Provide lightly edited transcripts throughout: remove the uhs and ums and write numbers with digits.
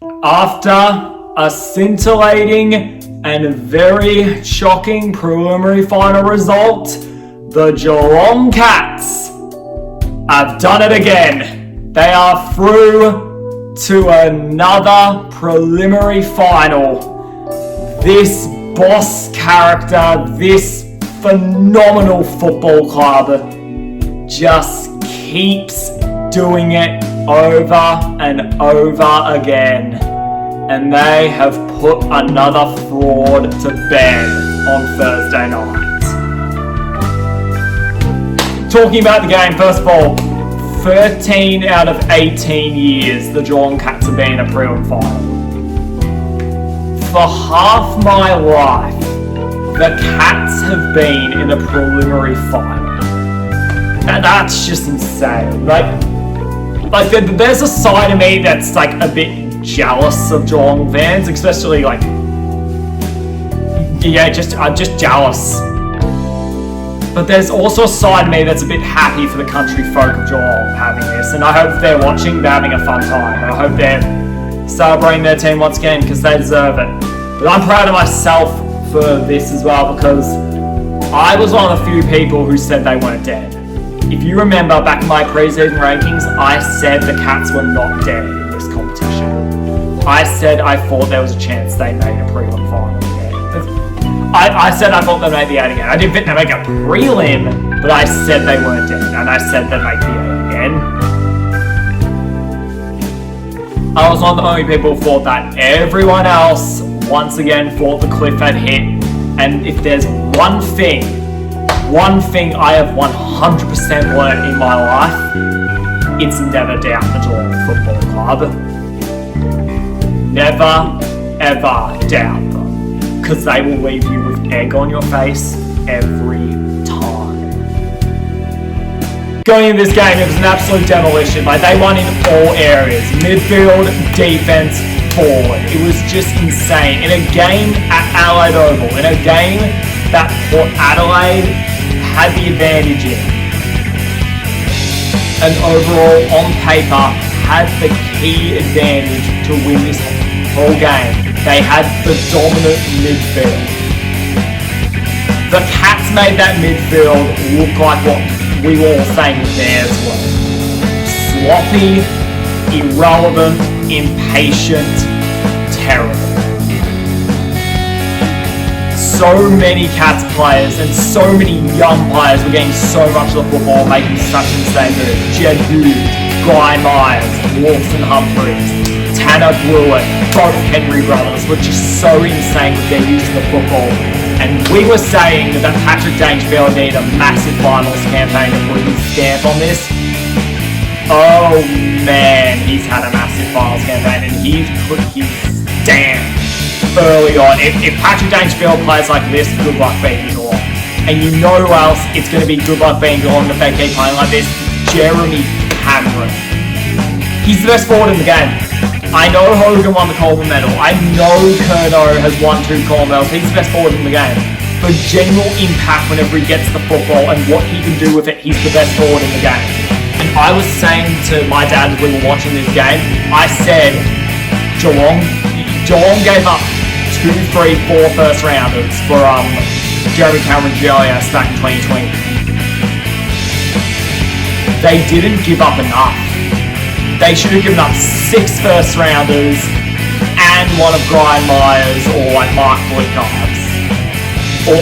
After a scintillating and very shocking preliminary final result, the Geelong Cats have done it again. They are through to another preliminary final. This boss character, this phenomenal football club just keeps doing it over and over again. And they have put another fraud to bed on Thursday night. Talking about the game, first of all, 13 out of 18 years the Geelong Cats have been in a prelim final. For half my life, the Cats have been in a preliminary final. And that's just insane. Like there's a side of me that's like a bit jealous of Geelong fans, especially like, I'm just jealous. But there's also a side of me that's a bit happy for the country folk of Geelong having this, and I hope they're watching, they're having a fun time. I hope they're celebrating their team once again because they deserve it. But I'm proud of myself for this as well because I was one of the few people who said they weren't dead. If you remember back in my pre-season rankings, I said the Cats were not dead in this competition. I said I thought there was a chance they made a prelim final again. I said I thought they made the 8 again. I didn't think they'd make a prelim, but I said they weren't dead, and I said they'd make the 8 again. I was one of the only people who thought that. Everyone else, once again, thought the cliff had hit, and if there's one thing I have 100% learned in my life, it's never doubt the Geelong Football Club. Never, ever doubt them. Because they will leave you with egg on your face every time. Going into this game, it was an absolute demolition. Like, they won in all areas. Midfield, defense, forward. It was just insane. In a game at Adelaide Oval, in a game that Port Adelaide had the advantage in, and overall on paper had the key advantage to win this whole game. They had the dominant midfield. The Cats made that midfield look like what we were all saying theirs was. Sloppy, irrelevant, impatient, terrible. So many Cats players and so many young players were getting so much of the football, making such insane moves. Jed Hughes, Guy Myers, Lawson Humphries, Tanner Blewett, both Henry brothers were just so insane with their use of the football. And we were saying that Patrick Dangerfield needed a massive finals campaign to put his stamp on this. Oh man, he's had a massive finals campaign and he's put his stamp early on. If Patrick Dangerfield plays like this, good luck beating Geelong. And you know who else it's going to be good luck beating Geelong if they keep playing like this? Jeremy Cameron. He's the best forward in the game. I know Hogan won the Coleman medal. I know Curnow has won 2 Coleman medals. He's the best forward in the game. For general impact whenever he gets the football and what he can do with it, he's the best forward in the game. And I was saying to my dad as we were watching this game, I said, Geelong gave up 2, 3, 4 first rounders for Jeremy Cameron GIS back in 2020. They didn't give up enough. They should have given up 6 first rounders and one of Brian Myers or like Mark Blickhart's or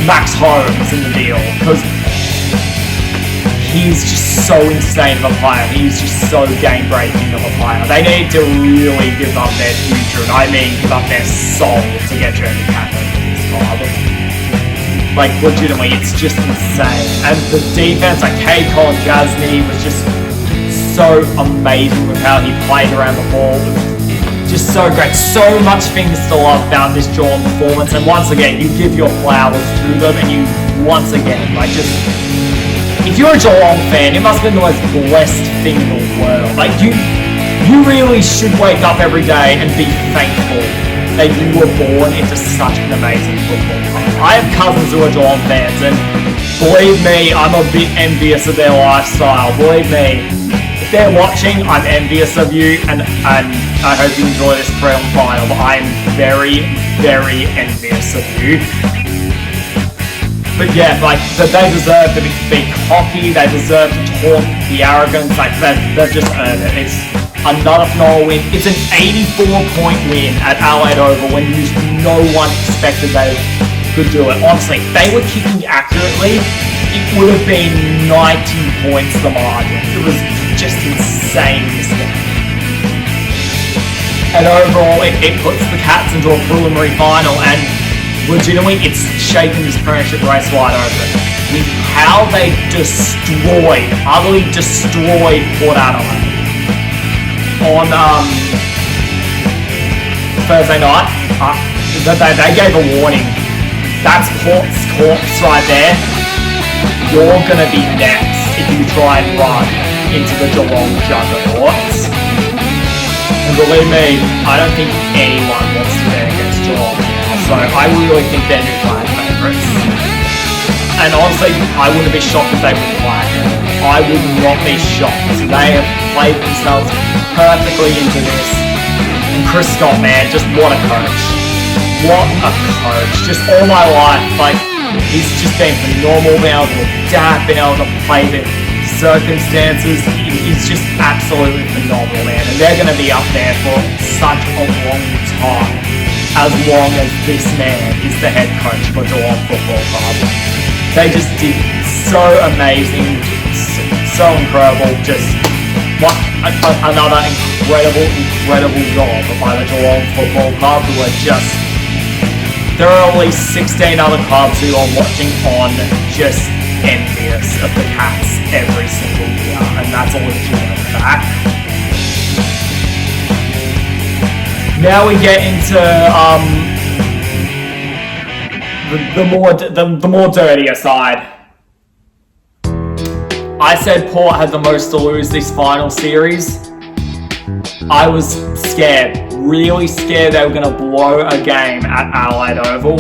Max Holmes in the deal, because he's just so insane of a player. He's just so game-breaking of a player. They need to really give up their future, and I mean give up their soul to get Jeremy Cameron to this club. Like, legitimately, it's just insane. And the defense, like Colin Jasny, was just so amazing with how he played around the ball. Just so great. So much things to love about this Geelong performance. And once again, you give your flowers to them, and you, once again, like, just... If you're a Geelong fan, it must have been the most blessed thing in the world. Like, you really should wake up every day and be thankful that you were born into such an amazing football club. I have cousins who are Geelong fans, and believe me, I'm a bit envious of their lifestyle. Believe me, if they're watching, I'm envious of you, and I hope you enjoy this prelim final, but I'm very, very envious of you. But yeah, like, they deserve to be cocky, they deserve to taunt the arrogance, like, they've just earned it. It's another phenomenal win. It's an 84-point win at Adelaide Oval when no one expected they could do it. Honestly, if they were kicking accurately, it would have been 90 points the margin. It was just insane this game. And overall, it puts the Cats into a preliminary final, and legitimately, it's shaking this premiership race wide open. With how they utterly destroyed Port Adelaide on Thursday night. They gave a warning. That's Port's corpse right there. You're gonna be next if you try and run into the Geelong juggernauts. And believe me, I don't think anyone wants to bet against Geelong now, so I really think they're new fan favourites. And honestly, I wouldn't be shocked if they win play. I would not be shocked. They have played themselves perfectly into this. And Chris Scott, man, just what a coach. What a coach. Just all my life, like, he's just been phenomenal, being able to adapt, being able to play the circumstances. He's just absolutely phenomenal, man. And they're going to be up there for such a long time, as long as this man is the head coach for Geelong Football Club. They just did so amazing, so incredible. Just what another incredible job by the Geelong Football Club, who are just. There are at least 16 other clubs who are watching on, just envious of the Cats every single year, and that's a legitimate fact. Now we get into the more dirtier side. I said Port had the most to lose this final series. I was scared, really scared they were going to blow a game at Adelaide Oval.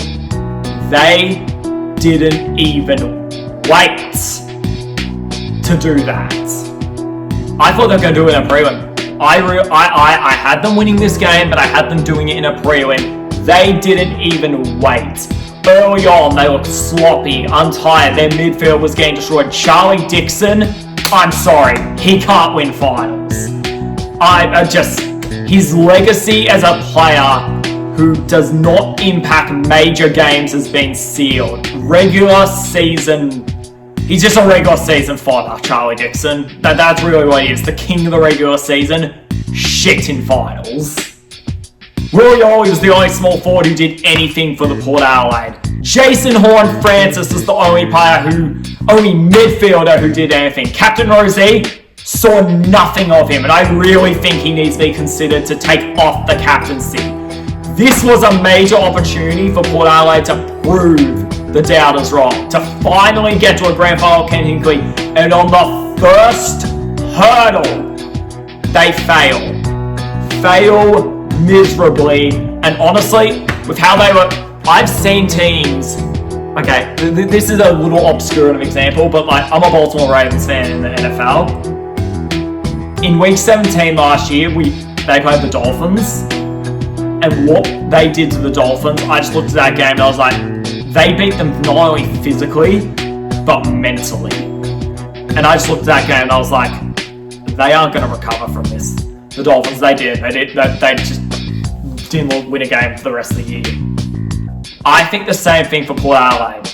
They didn't even wait to do that. I thought they were going to do it in a prelim. I had them winning this game, but I had them doing it in a prelim. They didn't even wait. Early on, they looked sloppy, untired. Their midfield was getting destroyed. Charlie Dixon, I'm sorry, he can't win finals. His legacy as a player who does not impact major games has been sealed. Regular season, he's just a regular season fodder, Charlie Dixon. That's really what he is, the king of the regular season. Shit in finals. Willie Ollie was the only small forward who did anything for the Port Adelaide. Jason Horne-Francis was the only midfielder who did anything. Captain Rosie saw nothing of him, and I really think he needs to be considered to take off the captaincy. This was a major opportunity for Port Adelaide to prove the doubters wrong, to finally get to a grand final with Ken Hinkley, and on the first hurdle, they fail miserably. And honestly, with how they were, I've seen teams, okay, this is a little obscure of an example, but like, I'm a Baltimore Ravens fan in the NFL. In week 17 last year, they played the Dolphins, and what they did to the Dolphins, I just looked at that game and I was like, they beat them not only physically, but mentally. And I just looked at that game and I was like, they aren't going to recover from this. The Dolphins, they just didn't win a game for the rest of the year. I think the same thing for Port Adelaide.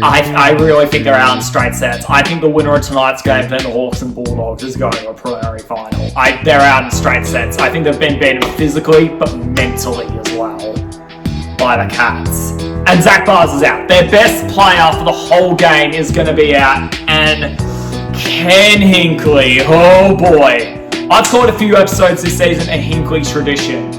I really think they're out in straight sets. I think the winner of tonight's game between the Hawks and Bulldogs is going to a preliminary final. They're out in straight sets. I think they've been beaten physically, but mentally as well, by the Cats. And Zach Bars is out. Their best player for the whole game is going to be out. And Ken Hinkley, oh boy. I've called a few episodes this season a Hinkley tradition.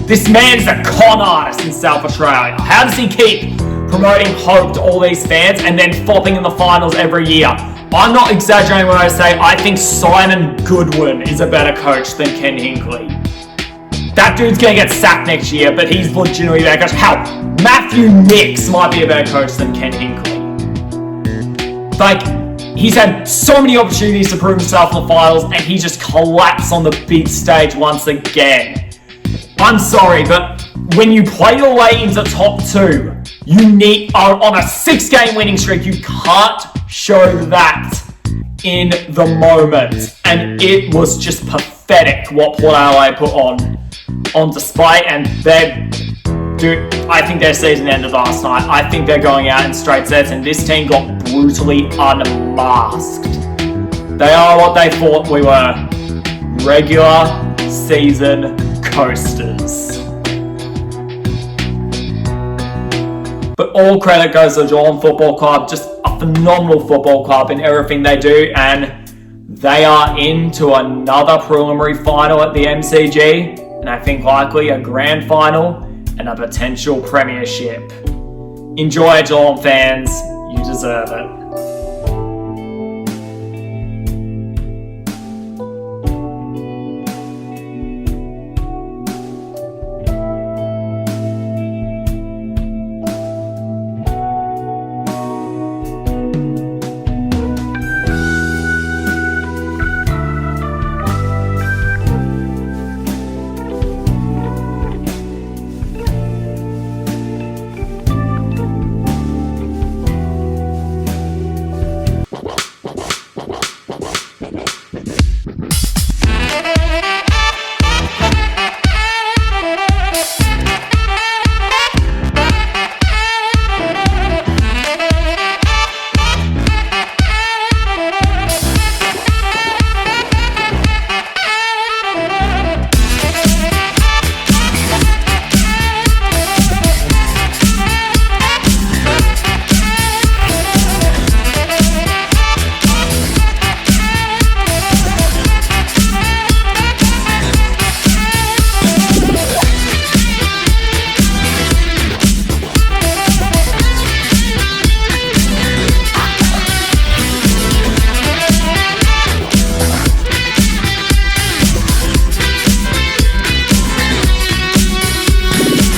This man's a con artist in South Australia. How does he keep promoting hope to all these fans and then flopping in the finals every year? I'm not exaggerating when I say I think Simon Goodwin is a better coach than Ken Hinkley. That dude's going to get sacked next year, but he's legitimately a better coach. Hell, Matthew Nix might be a better coach than Ken Hinkley. Like, He's had so many opportunities to prove himself in the finals, and he just collapsed on the big stage once again. I'm sorry, but when you play your way into top 2, you are on a 6-game winning streak. You can't show that in the moment. And it was just pathetic what Port Adelaide put on display. And I think their season ended last night. I think they're going out in straight sets, and this team got brutally unmasked. They are what they thought we were. Regular season coasters. But all credit goes to the Geelong Football Club. Just a phenomenal football club in everything they do, and they are into another preliminary final at the MCG, and I think likely a grand final and a potential premiership. Enjoy, Geelong fans. You deserve it.